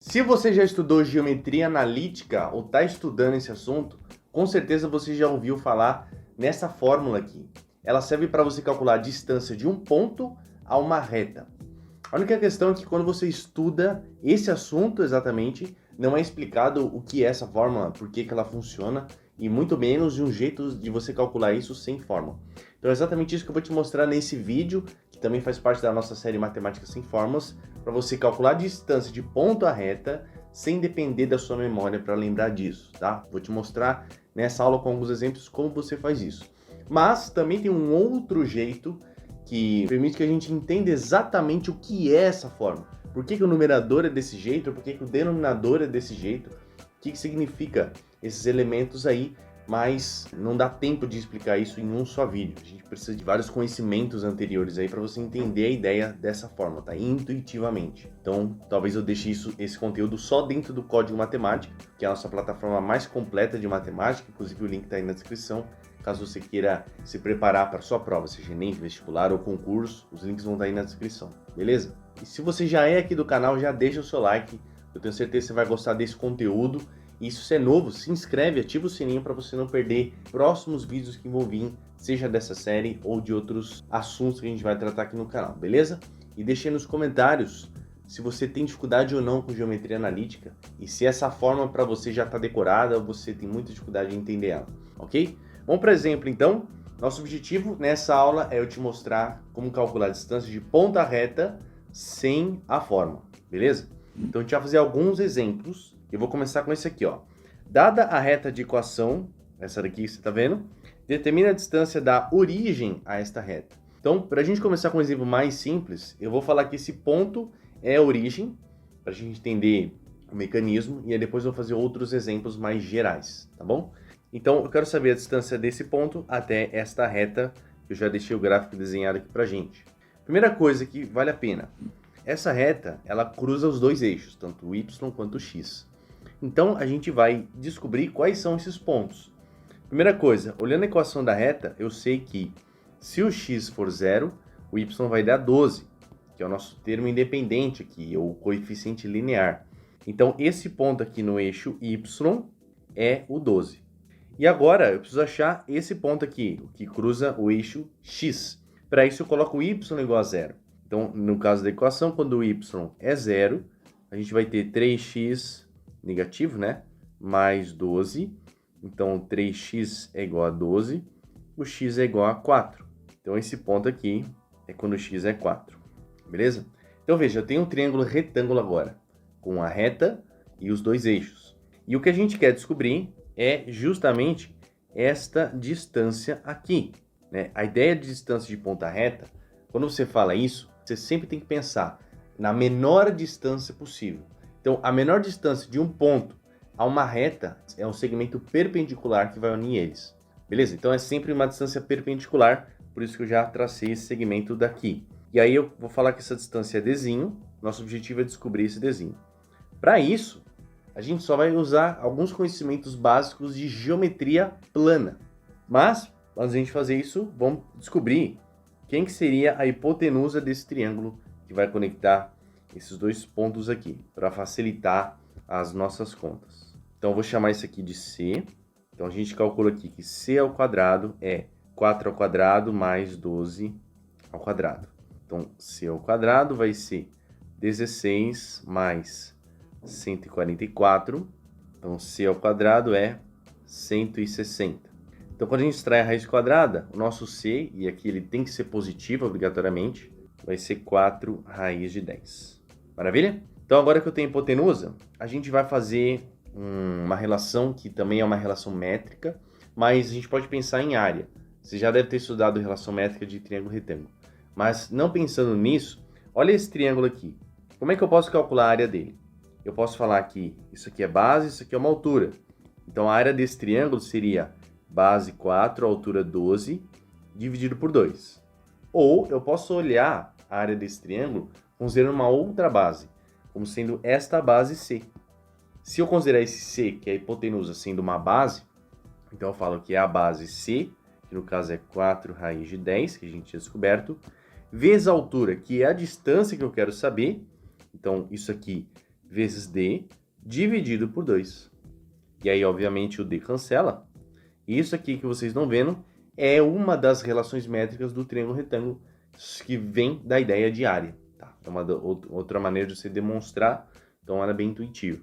Se você já estudou geometria analítica ou está estudando esse assunto, com certeza você já ouviu falar nessa fórmula aqui. Ela serve para você calcular a distância de um ponto a uma reta. A única questão é que quando você estuda esse assunto exatamente, não é explicado o que é essa fórmula, por que ela funciona, e muito menos de um jeito de você calcular isso sem fórmula. Então é exatamente isso que eu vou te mostrar nesse vídeo, que também faz parte da nossa série Matemática Sem Fórmulas, para você calcular a distância de ponto a reta sem depender da sua memória para lembrar disso, tá? Vou te mostrar nessa aula com alguns exemplos como você faz isso. Mas também tem um outro jeito que permite que a gente entenda exatamente o que é essa fórmula. Por que o numerador é desse jeito, por que o denominador é desse jeito, o que significa esses elementos aí, mas não dá tempo de explicar isso em um só vídeo. A gente precisa de vários conhecimentos anteriores aí para você entender a ideia dessa fórmula, tá? Intuitivamente. Então, talvez eu deixe esse conteúdo só dentro do Código Matemática, que é a nossa plataforma mais completa de matemática, inclusive o link está aí na descrição. Caso você queira se preparar para a sua prova, seja ENEM, vestibular ou concurso, os links vão estar aí na descrição, beleza? E se você já é aqui do canal, já deixa o seu like, eu tenho certeza que você vai gostar desse conteúdo. E se você é novo, se inscreve, ativa o sininho para você não perder próximos vídeos que vão vir, seja dessa série ou de outros assuntos que a gente vai tratar aqui no canal, beleza? E deixe aí nos comentários se você tem dificuldade ou não com geometria analítica e se essa fórmula para você já está decorada ou você tem muita dificuldade em entender ela, ok? Vamos para exemplo, então. Nosso objetivo nessa aula é eu te mostrar como calcular a distância de ponta reta sem a fórmula, beleza? Então a gente vai fazer alguns exemplos. Eu vou começar com esse aqui, ó. Dada a reta de equação, essa daqui que você está vendo, determina a distância da origem a esta reta. Então, para a gente começar com um exemplo mais simples, eu vou falar que esse ponto é a origem, para a gente entender o mecanismo, e aí depois eu vou fazer outros exemplos mais gerais, tá bom? Então, eu quero saber a distância desse ponto até esta reta, que eu já deixei o gráfico desenhado aqui pra gente. Primeira coisa que vale a pena, essa reta, ela cruza os dois eixos, tanto o y quanto o x. Então, a gente vai descobrir quais são esses pontos. Primeira coisa, olhando a equação da reta, eu sei que se o x for zero, o y vai dar 12, que é o nosso termo independente aqui, ou coeficiente linear. Então, esse ponto aqui no eixo y é o 12. E agora, eu preciso achar esse ponto aqui, que cruza o eixo x. Para isso, eu coloco o y igual a zero. Então, no caso da equação, quando o y é zero, a gente vai ter 3x negativo, né? Mais 12. Então, 3x é igual a 12. O x é igual a 4. Então, esse ponto aqui é quando o x é 4. Beleza? Então, veja, eu tenho um triângulo retângulo agora, com a reta e os dois eixos. E o que a gente quer descobrir é justamente esta distância aqui, né? A ideia de distância de ponta reta, quando você fala isso, você sempre tem que pensar na menor distância possível. Então, a menor distância de um ponto a uma reta é um segmento perpendicular que vai unir eles. Beleza? Então, é sempre uma distância perpendicular, por isso que eu já tracei esse segmento daqui. E aí eu vou falar que essa distância é dzinho, nosso objetivo é descobrir esse dzinho. Para isso, a gente só vai usar alguns conhecimentos básicos de geometria plana. Mas, antes de a gente fazer isso, vamos descobrir quem que seria a hipotenusa desse triângulo que vai conectar esses dois pontos aqui, para facilitar as nossas contas. Então, eu vou chamar isso aqui de C. Então, a gente calcula aqui que C ao quadrado é 4 ao quadrado mais 12 ao quadrado. Então, C ao quadrado vai ser 16 mais 144, então C ao quadrado é 160. Então, quando a gente extrai a raiz quadrada, o nosso C, e aqui ele tem que ser positivo obrigatoriamente, vai ser 4 raiz de 10. Maravilha? Então, agora que eu tenho hipotenusa, a gente vai fazer uma relação que também é uma relação métrica, mas a gente pode pensar em área. Você já deve ter estudado relação métrica de triângulo retângulo. Mas não pensando nisso, olha esse triângulo aqui. Como é que eu posso calcular a área dele? Eu posso falar que isso aqui é base, isso aqui é uma altura. Então, a área desse triângulo seria base 4, altura 12, dividido por 2. Ou eu posso olhar a área desse triângulo considerando uma outra base, como sendo esta base C. Se eu considerar esse C, que é a hipotenusa, sendo uma base, então eu falo que é a base C, que no caso é 4 raiz de 10, que a gente tinha descoberto, vezes a altura, que é a distância que eu quero saber. Então, isso aqui vezes d dividido por 2. E aí, obviamente, o d cancela. Isso aqui que vocês estão vendo é uma das relações métricas do triângulo retângulo que vem da ideia de área. Tá? É uma outra maneira de você demonstrar, então ela é bem intuitiva.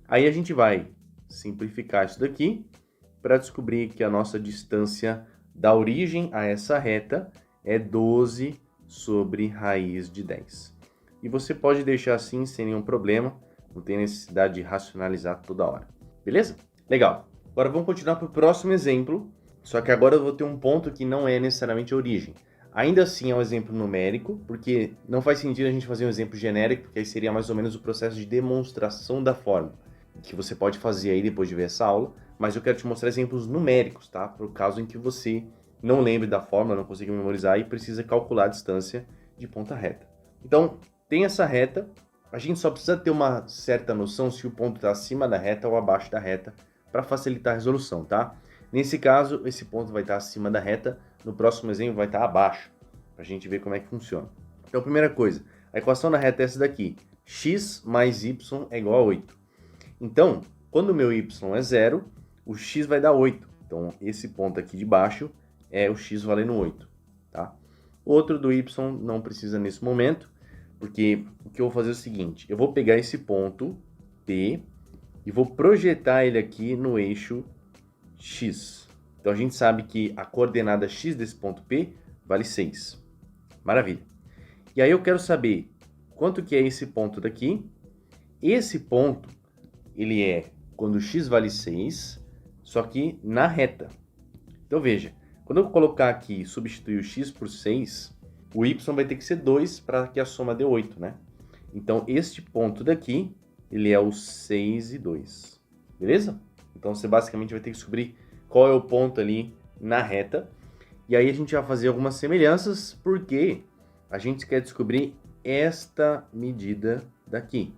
Aí a gente vai simplificar isso daqui para descobrir que a nossa distância da origem a essa reta é 12 sobre raiz de 10. E você pode deixar assim sem nenhum problema, não tem necessidade de racionalizar toda hora. Beleza? Legal. Agora vamos continuar para o próximo exemplo, só que agora eu vou ter um ponto que não é necessariamente a origem. Ainda assim é um exemplo numérico, porque não faz sentido a gente fazer um exemplo genérico, porque aí seria mais ou menos o processo de demonstração da fórmula, que você pode fazer aí depois de ver essa aula, mas eu quero te mostrar exemplos numéricos, tá? Para o caso em que você não lembre da fórmula, não consiga memorizar e precisa calcular a distância de ponta reta. Então, tem essa reta, a gente só precisa ter uma certa noção se o ponto está acima da reta ou abaixo da reta, para facilitar a resolução, tá? Nesse caso, esse ponto vai estar acima da reta, no próximo exemplo vai estar abaixo, para a gente ver como é que funciona. Então, primeira coisa, a equação da reta é essa daqui, x mais y é igual a 8. Então, quando o meu y é 0, o x vai dar 8. Então, esse ponto aqui de baixo é o x valendo 8, tá? O outro do y não precisa nesse momento, porque o que eu vou fazer é o seguinte, eu vou pegar esse ponto P e vou projetar ele aqui no eixo x. Então, a gente sabe que a coordenada x desse ponto P vale 6. Maravilha. E aí eu quero saber quanto que é esse ponto daqui. Esse ponto, ele é quando x vale 6, só que na reta. Então, veja, quando eu colocar aqui e substituir o x por 6, o y vai ter que ser 2 para que a soma dê 8, né? Então, este ponto daqui, ele é o 6 e 2. Beleza? Então, você basicamente vai ter que descobrir qual é o ponto ali na reta. E aí a gente vai fazer algumas semelhanças, porque a gente quer descobrir esta medida daqui.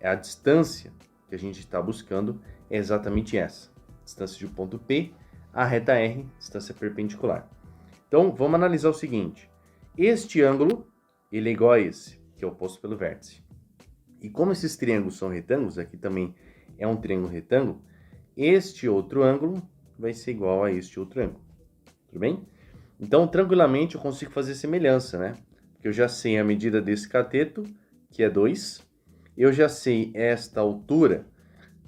É a distância que a gente está buscando, é exatamente essa. Distância de um ponto P, a reta R, distância perpendicular. Então, vamos analisar o seguinte. Este ângulo, ele é igual a esse, que é oposto pelo vértice. E como esses triângulos são retângulos, aqui também é um triângulo retângulo, este outro ângulo vai ser igual a este outro ângulo. Tudo bem? Então, tranquilamente, eu consigo fazer semelhança, né? Porque eu já sei a medida desse cateto, que é 2. Eu já sei esta altura,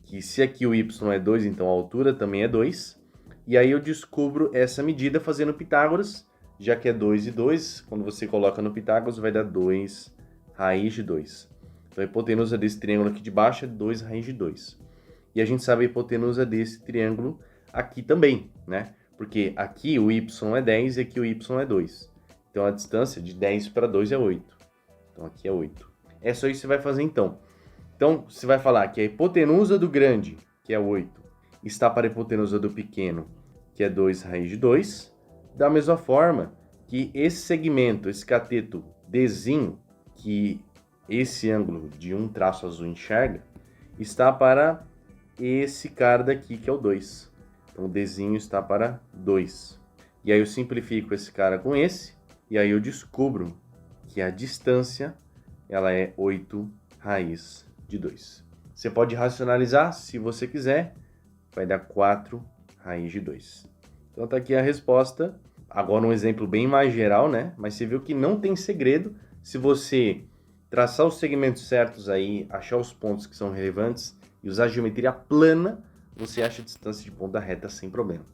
que se aqui o y é 2, então a altura também é 2. E aí eu descubro essa medida fazendo Pitágoras, já que é 2 e 2, quando você coloca no Pitágoras vai dar 2 raiz de 2. Então a hipotenusa desse triângulo aqui de baixo é 2 raiz de 2. E a gente sabe a hipotenusa desse triângulo aqui também, né? Porque aqui o y é 10 e aqui o y é 2. Então a distância de 10 para 2 é 8. Então aqui é 8. É só isso que você vai fazer então. Então você vai falar que a hipotenusa do grande, que é 8, está para a hipotenusa do pequeno, que é 2 raiz de 2. Da mesma forma que esse segmento, esse cateto Dzinho, que esse ângulo de um traço azul enxerga, está para esse cara daqui, que é o 2. Então, o Dzinho está para 2. E aí eu simplifico esse cara com esse, e aí eu descubro que a distância ela é 8 raiz de 2. Você pode racionalizar, se você quiser, vai dar 4 raiz de 2. Então, tá aqui a resposta. Agora um exemplo bem mais geral, né? Mas você viu que não tem segredo. Se você traçar os segmentos certos aí, achar os pontos que são relevantes e usar a geometria plana, você acha a distância de ponta reta sem problema.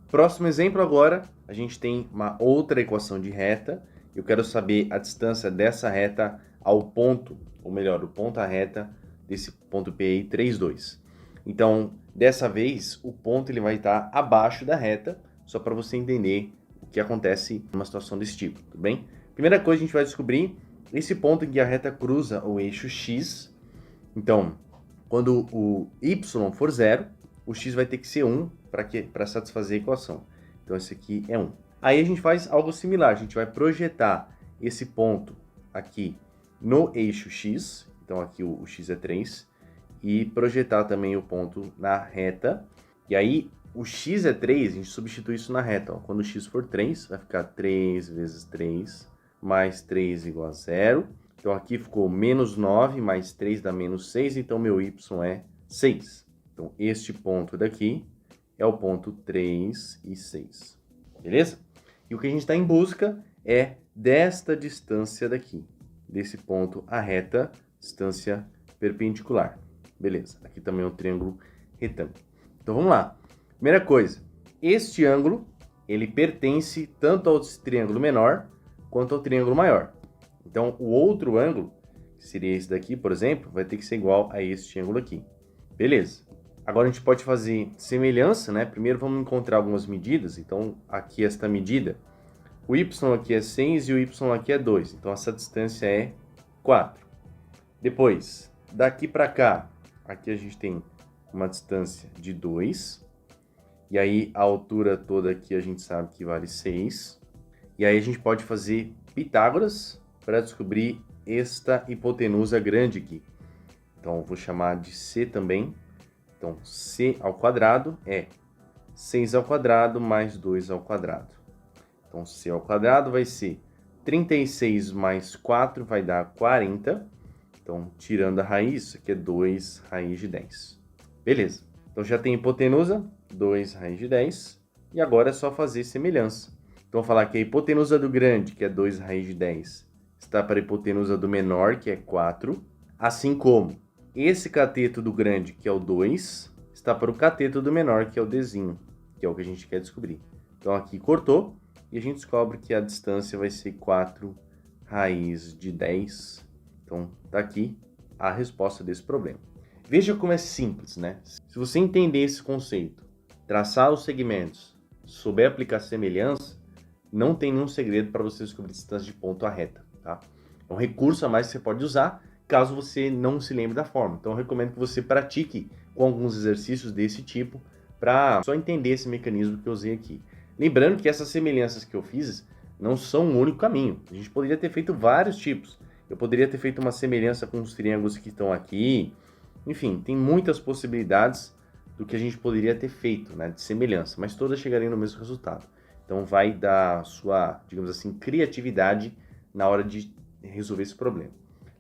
Próximo exemplo agora, a gente tem uma outra equação de reta. Eu quero saber a distância dessa reta ao ponto, ou melhor, o ponto à reta desse ponto P aí, 3, 2. Então, dessa vez, o ponto ele vai estar abaixo da reta, só para você entender o que acontece numa situação desse tipo, tudo bem? Primeira coisa, a gente vai descobrir esse ponto em que a reta cruza o eixo X. Então, quando o y for 0, o x vai ter que ser 1 para satisfazer a equação. Então, esse aqui é 1. Aí a gente faz algo similar, a gente vai projetar esse ponto aqui no eixo x, então aqui o x é 3, e projetar também o ponto na reta. E aí, o x é 3, a gente substitui isso na reta. Ó. Quando o x for 3, vai ficar 3 vezes 3 mais 3 igual a 0. Então aqui ficou menos 9 mais 3 dá menos 6, então meu y é 6. Então este ponto daqui é o ponto 3 e 6. Beleza? E o que a gente está em busca é desta distância daqui, desse ponto à reta, distância perpendicular. Beleza, aqui também é um triângulo retângulo. Então vamos lá. Primeira coisa, este ângulo, ele pertence tanto ao triângulo menor quanto ao triângulo maior. Então o outro ângulo, que seria esse daqui, por exemplo, vai ter que ser igual a este ângulo aqui. Beleza. Agora a gente pode fazer semelhança, né? Primeiro vamos encontrar algumas medidas. Então aqui esta medida, o y aqui é 6 e o y aqui é 2. Então essa distância é 4. Depois, daqui para cá, aqui a gente tem uma distância de 2. E aí a altura toda aqui a gente sabe que vale 6. E aí a gente pode fazer Pitágoras para descobrir esta hipotenusa grande aqui. Então vou chamar de C também. Então C ao quadrado é 6 ao quadrado mais 2 ao quadrado. Então C ao quadrado vai ser 36 mais 4 vai dar 40. Então, tirando a raiz, isso aqui é 2 raiz de 10. Beleza. Então, já tem hipotenusa, 2 raiz de 10. E agora é só fazer semelhança. Então, vou falar que a hipotenusa do grande, que é 2 raiz de 10, está para a hipotenusa do menor, que é 4. Assim como esse cateto do grande, que é o 2, está para o cateto do menor, que é o Dzinho, que é o que a gente quer descobrir. Então, aqui cortou e a gente descobre que a distância vai ser 4 raiz de 10. Então, tá aqui a resposta desse problema. Veja como é simples, né? Se você entender esse conceito, traçar os segmentos, souber aplicar semelhança, não tem nenhum segredo para você descobrir distância de ponto à reta, tá? É um recurso a mais que você pode usar caso você não se lembre da forma. Então, eu recomendo que você pratique com alguns exercícios desse tipo para só entender esse mecanismo que eu usei aqui. Lembrando que essas semelhanças que eu fiz não são o único caminho. A gente poderia ter feito vários tipos. Eu poderia ter feito uma semelhança com os triângulos que estão aqui. Enfim, tem muitas possibilidades do que a gente poderia ter feito, né, de semelhança, mas todas chegariam no mesmo resultado. Então vai da sua, digamos assim, criatividade na hora de resolver esse problema.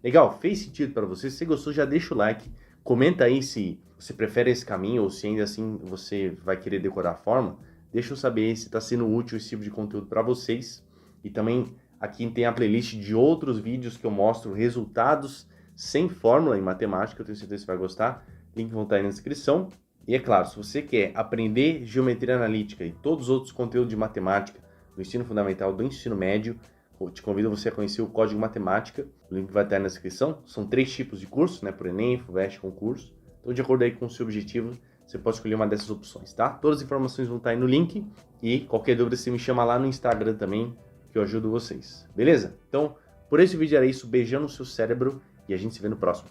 Legal? Fez sentido para você? Se você gostou, já deixa o like. Comenta aí se você prefere esse caminho ou se ainda assim você vai querer decorar a forma. Deixa eu saber se está sendo útil esse tipo de conteúdo para vocês. E também aqui tem a playlist de outros vídeos que eu mostro resultados sem fórmula em matemática. Eu tenho certeza que você vai gostar. Link vão estar aí na descrição. E é claro, se você quer aprender geometria analítica e todos os outros conteúdos de matemática do ensino fundamental, do ensino médio, eu te convido você a conhecer o Código Matemática. O link vai estar aí na descrição. São 3 tipos de curso, né? Por Enem, FUVEST, concurso. Então, de acordo aí com o seu objetivo, você pode escolher uma dessas opções, tá? Todas as informações vão estar aí no link. E qualquer dúvida, você me chama lá no Instagram também, que eu ajudo vocês. Beleza? Então, por esse vídeo era isso. Beijão no seu cérebro e a gente se vê no próximo.